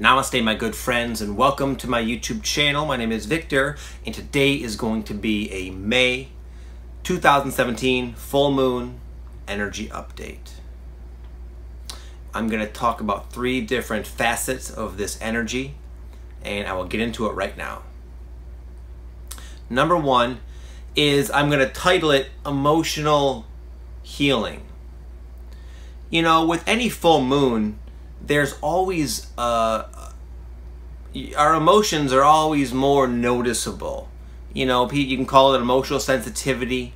Namaste, my good friends, and welcome to my YouTube channel. My name is Victor, and today is going to be a May 2017 full moon energy update. I'm going to talk about 3 different facets of this energy, and I will get into it right now. Number 1 is I'm going to title it Emotional Healing. You know, with any full moon, there's always our emotions are always more noticeable. You know, you can call it emotional sensitivity.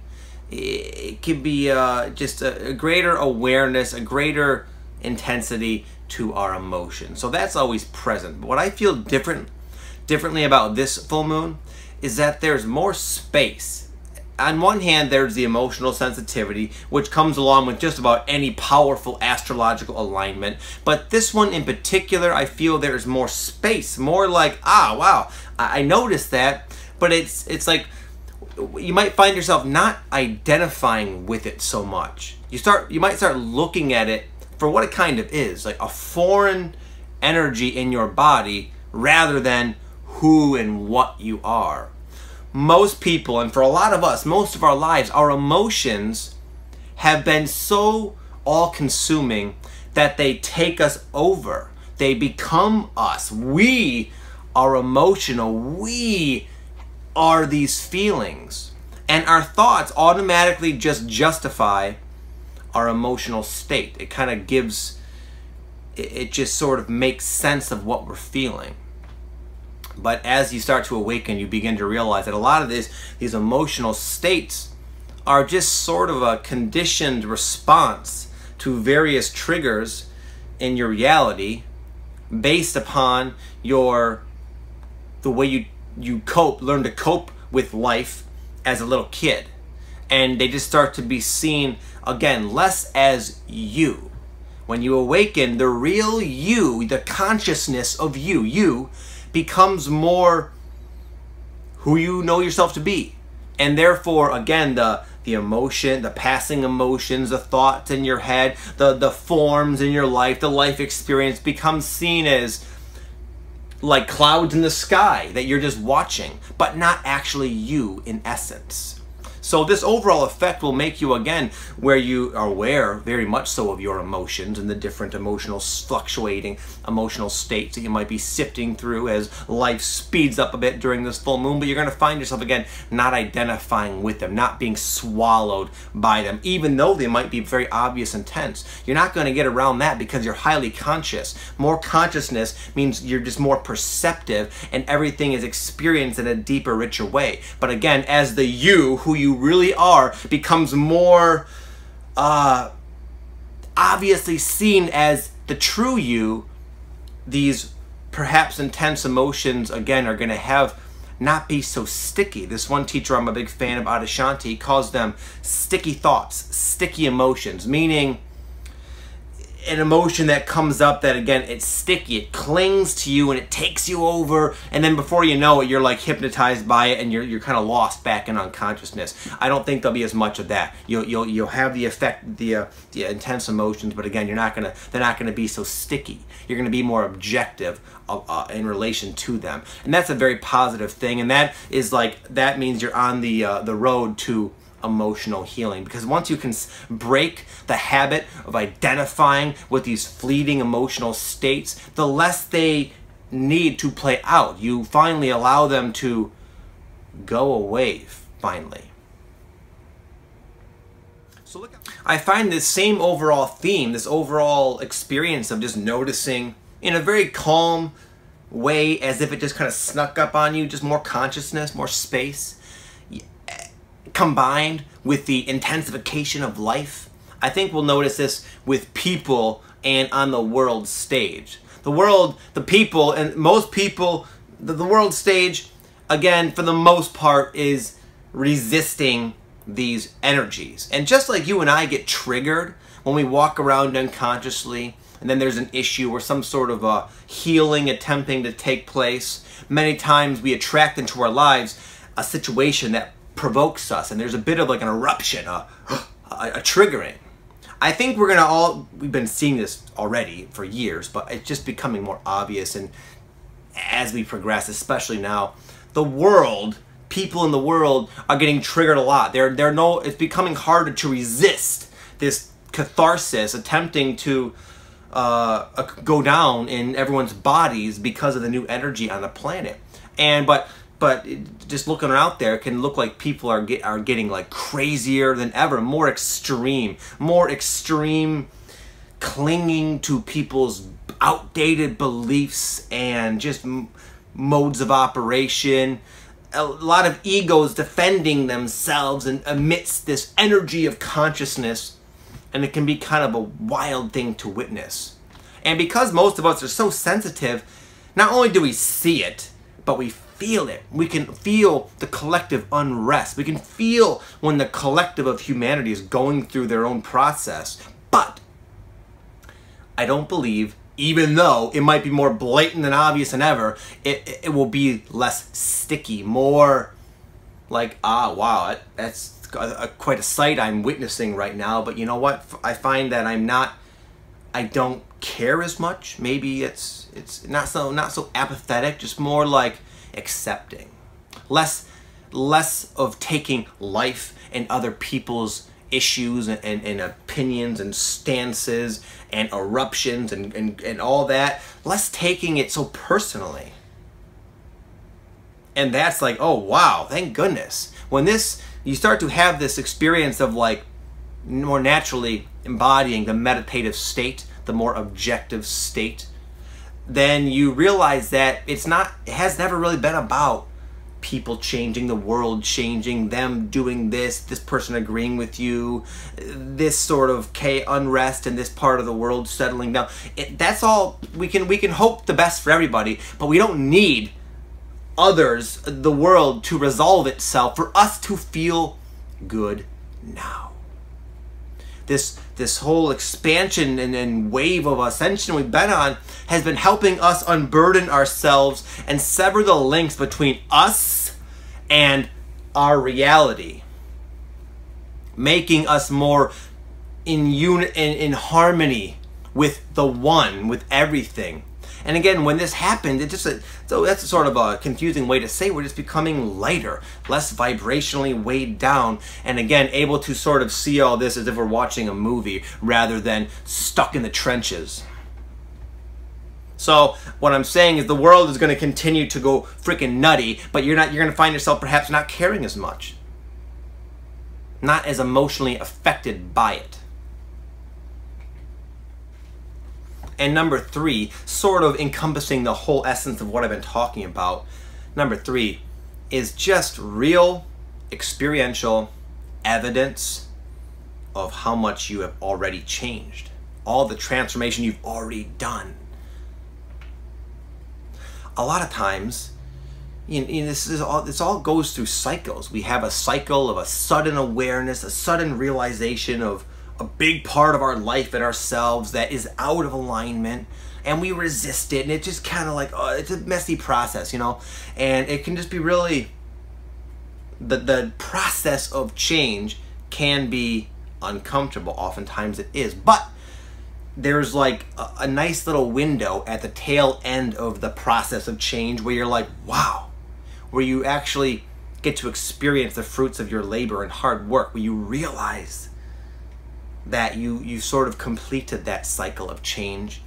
It could be just a greater awareness, a greater intensity to our emotions. So that's always present. But what I feel differently about this full moon is that there's more space. On one hand, there's the emotional sensitivity, which comes along with just about any powerful astrological alignment. But this one in particular, I feel there's more space, more like, wow, I noticed that, but it's like you might find yourself not identifying with it so much. You might start looking at it for what it kind of is, like a foreign energy in your body rather than who and what you are. Most people, and for a lot of us, most of our lives, our emotions have been so all-consuming that they take us over. They become us. We are emotional. We are these feelings. And our thoughts automatically just justify our emotional state. It kind of gives, it just sort of makes sense of what we're feeling. But as you start to awaken, you begin to realize that a lot of these emotional states are just sort of a conditioned response to various triggers in your reality based upon the way you learn to cope with life as a little kid. And they just start to be seen, again, less as you. When you awaken, the real you, the consciousness of you becomes more who you know yourself to be. And therefore, again, the emotion, the passing emotions, the thoughts in your head, the forms in your life, the life experience becomes seen as like clouds in the sky that you're just watching, but not actually you in essence. So this overall effect will make you, again, where you are aware very much so of your emotions and the different fluctuating emotional states that you might be sifting through as life speeds up a bit during this full moon, but you're going to find yourself, again, not identifying with them, not being swallowed by them, even though they might be very obvious and tense. You're not going to get around that because you're highly conscious. More consciousness means you're just more perceptive and everything is experienced in a deeper, richer way. But again, as the you, who you really are, becomes more obviously seen as the true you, these perhaps intense emotions, again, are going to not be so sticky. This one teacher I'm a big fan of, Oddo, he calls them sticky thoughts, sticky emotions, meaning an emotion that comes up that, again, it's sticky, it clings to you and it takes you over, and then before you know it, you're like hypnotized by it and you're kind of lost back in unconsciousness. I don't think there'll be as much of that. You'll have the effect, the intense emotions, but again, they're not gonna be so sticky. You're gonna be more objective in relation to them, and that's a very positive thing. And that means you're on the road to emotional healing, because once you can break the habit of identifying with these fleeting emotional states, the less they need to play out. You finally allow them to go away, finally. So I find this same overall theme, this overall experience of just noticing in a very calm way, as if it just kind of snuck up on you, just more consciousness, more space, combined with the intensification of life. I think we'll notice this with people and on the world stage. The world, the people, and most people, the world stage, again, for the most part, is resisting these energies. And just like you and I get triggered when we walk around unconsciously, and then there's an issue or some sort of a healing attempting to take place, many times we attract into our lives a situation that provokes us, and there's a bit of like an eruption, a triggering. I think we've been seeing this already for years, but it's just becoming more obvious. And as we progress, especially now, people in the world are getting triggered a lot. It's becoming harder to resist this catharsis attempting to go down in everyone's bodies because of the new energy on the planet. But just looking out there, it can look like people are getting like crazier than ever, more extreme clinging to people's outdated beliefs and just modes of operation. A lot of egos defending themselves and amidst this energy of consciousness, and it can be kind of a wild thing to witness. And because most of us are so sensitive, not only do we see it, but we feel it. We can feel the collective unrest. We can feel when the collective of humanity is going through their own process. But I don't believe, even though it might be more blatant and obvious than ever, it will be less sticky, more like, wow, that's quite a sight I'm witnessing right now. But you know what? I find that I don't care as much. Maybe it's not so apathetic, just more like accepting. Less of taking life and other people's issues and opinions and stances and eruptions and all that. Less taking it so personally. And that's like, oh wow, thank goodness. When you start to have this experience of like more naturally embodying the meditative state, the more objective state, then you realize that it has never really been about people changing, the world changing, them doing this person agreeing with you, this sort of unrest in this part of the world settling down. That's all. We can hope the best for everybody, but we don't need others, the world, to resolve itself for us to feel good now. This whole expansion and wave of ascension we've been on has been helping us unburden ourselves and sever the links between us and our reality, making us more in harmony with the one, with everything. And again, when this happened, so that's sort of a confusing way to say we're just becoming lighter, less vibrationally weighed down, and again, able to sort of see all this as if we're watching a movie rather than stuck in the trenches. So what I'm saying is the world is going to continue to go freaking nutty, but you're going to find yourself perhaps not caring as much, not as emotionally affected by it. And number 3, sort of encompassing the whole essence of what I've been talking about, number 3 is just real experiential evidence of how much you have already changed, all the transformation you've already done. A lot of times, this all goes through cycles. We have a cycle of a sudden awareness, a sudden realization of a big part of our life and ourselves that is out of alignment, and we resist it, and it's just kind of like, it's a messy process, and it can just be really, the process of change can be uncomfortable. Oftentimes it is, but there's like a nice little window at the tail end of the process of change where you're like, wow, where you actually get to experience the fruits of your labor and hard work, where you realize that you sort of completed that cycle of change,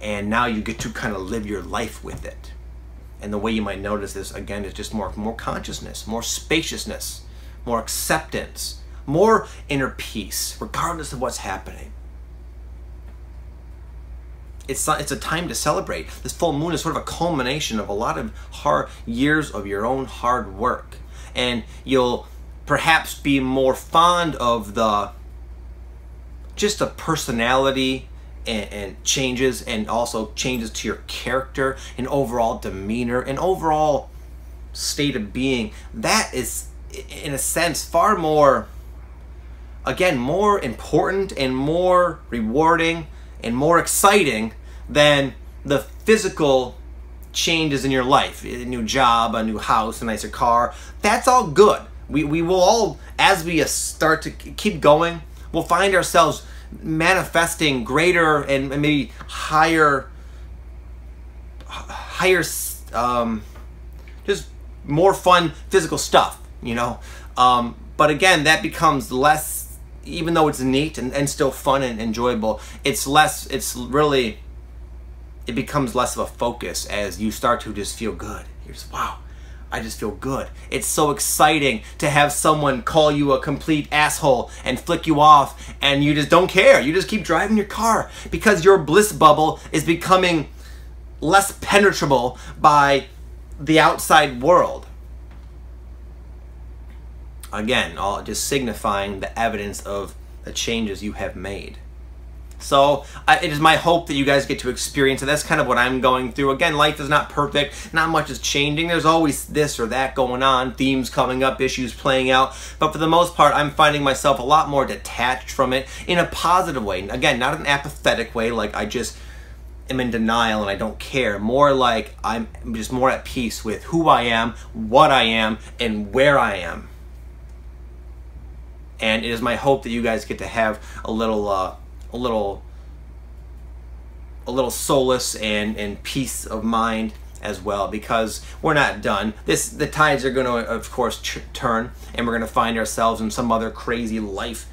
and now you get to kind of live your life with it. And the way you might notice this, again, is just more consciousness, more spaciousness, more acceptance, more inner peace, regardless of what's happening. It's a time to celebrate. This full moon is sort of a culmination of a lot of hard years of your own hard work. And you'll perhaps be more fond of just the personality and changes, and also changes to your character and overall demeanor and overall state of being. That is, in a sense, far more, again, more important and more rewarding and more exciting than the physical changes in your life. A new job, a new house, a nicer car. That's all good. We will all, as we start to keep going, we'll find ourselves manifesting greater and maybe higher, just more fun physical stuff, you know. But again, that becomes less, even though it's neat and still fun and enjoyable, it becomes less of a focus as you start to just feel good. You're just, wow, I just feel good. It's so exciting to have someone call you a complete asshole and flick you off, and you just don't care. You just keep driving your car because your bliss bubble is becoming less penetrable by the outside world. Again, all just signifying the evidence of the changes you have made. So it is my hope that you guys get to experience it. That's kind of what I'm going through. Again, life is not perfect. Not much is changing. There's always this or that going on, themes coming up, issues playing out. But for the most part, I'm finding myself a lot more detached from it in a positive way. Again, not an apathetic way, like I just am in denial and I don't care. More like I'm just more at peace with who I am, what I am, and where I am. And it is my hope that you guys get to have a little solace and peace of mind as well, because we're not done. The tides are going to, of course, turn, and we're going to find ourselves in some other crazy life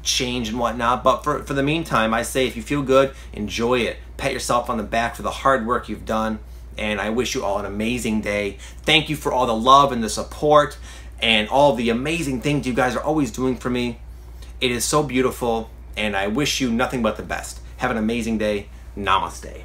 change and whatnot. But for the meantime, I say, if you feel good, enjoy it. Pat yourself on the back for the hard work you've done, and I wish you all an amazing day. Thank you for all the love and the support and all the amazing things you guys are always doing for me. It is so beautiful, and I wish you nothing but the best. Have an amazing day. Namaste.